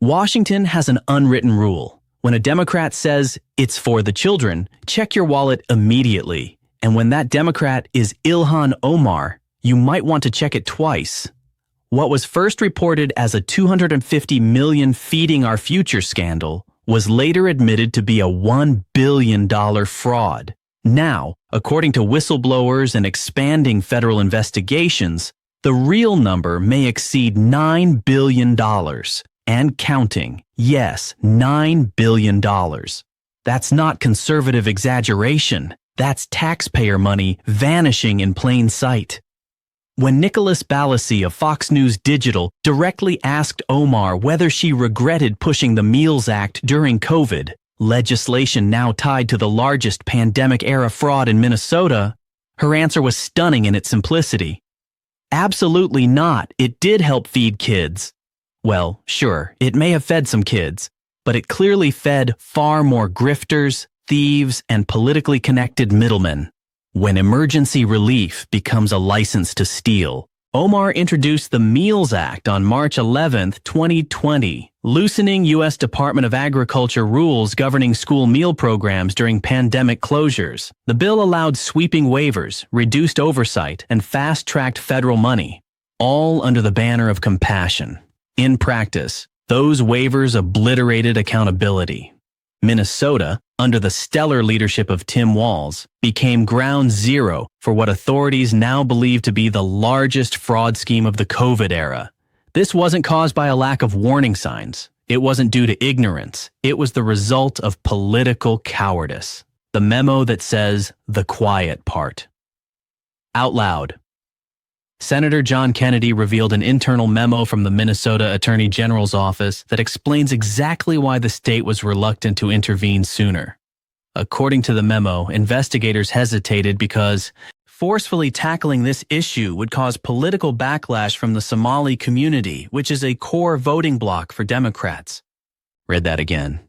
Washington has an unwritten rule. When a Democrat says it's for the children, check your wallet immediately. And when that Democrat is Ilhan Omar, you might want to check it twice. What was first reported as a $250 million feeding our future scandal was later admitted to be a $1 billion fraud. Now, according to whistleblowers and expanding federal investigations, the real number may exceed $9 billion. And counting. Yes, $9 billion. That's not conservative exaggeration. That's taxpayer money vanishing in plain sight. When Nicholas Balassi of Fox News Digital directly asked Omar whether she regretted pushing the Meals Act during COVID, legislation now tied to the largest pandemic-era fraud in Minnesota, her answer was stunning in its simplicity. Absolutely not. It did help feed kids. Well, sure, it may have fed some kids, but it clearly fed far more grifters, thieves, and politically connected middlemen. When emergency relief becomes a license to steal, Omar introduced the Meals Act on March 11, 2020, loosening U.S. Department of Agriculture rules governing school meal programs during pandemic closures. The bill allowed sweeping waivers, reduced oversight, and fast-tracked federal money, all under the banner of compassion. In practice, those waivers obliterated accountability. Minnesota, under the stellar leadership of Tim Walz, became ground zero for what authorities now believe to be the largest fraud scheme of the COVID era. This wasn't caused by a lack of warning signs. It wasn't due to ignorance. It was the result of political cowardice. The memo that says the quiet part. Out loud. Senator John Kennedy revealed an internal memo from the Minnesota Attorney General's office that explains exactly why the state was reluctant to intervene sooner. According to the memo, investigators hesitated because forcefully tackling this issue would cause political backlash from the Somali community, which is a core voting bloc for Democrats. Read that again.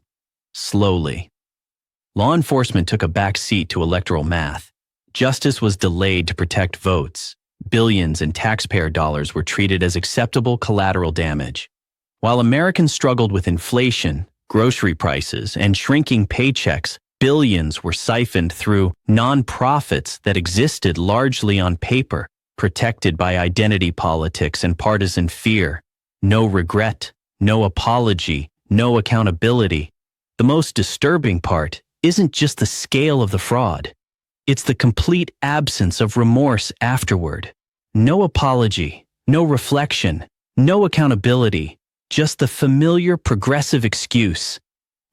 Slowly. Law enforcement took a back seat to electoral math. Justice was delayed to protect votes. Billions in taxpayer dollars were treated as acceptable collateral damage. While Americans struggled with inflation, grocery prices, and shrinking paychecks, billions were siphoned through nonprofits that existed largely on paper, protected by identity politics and partisan fear. No regret, no apology, no accountability. The most disturbing part isn't just the scale of the fraud. It's the complete absence of remorse afterward. No apology, no reflection, no accountability, just the familiar progressive excuse.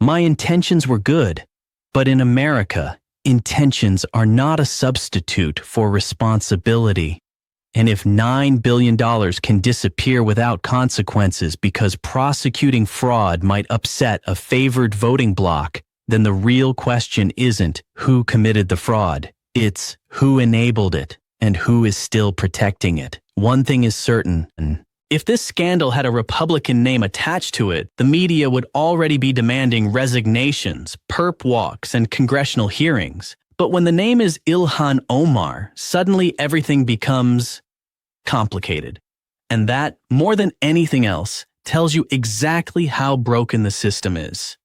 My intentions were good, but in America, intentions are not a substitute for responsibility. And if $9 billion can disappear without consequences because prosecuting fraud might upset a favored voting bloc, then the real question isn't who committed the fraud. It's who enabled it and who is still protecting it. One thing is certain. If this scandal had a Republican name attached to it, the media would already be demanding resignations, perp walks, and congressional hearings. But when the name is Ilhan Omar, suddenly everything becomes complicated. And that, more than anything else, tells you exactly how broken the system is.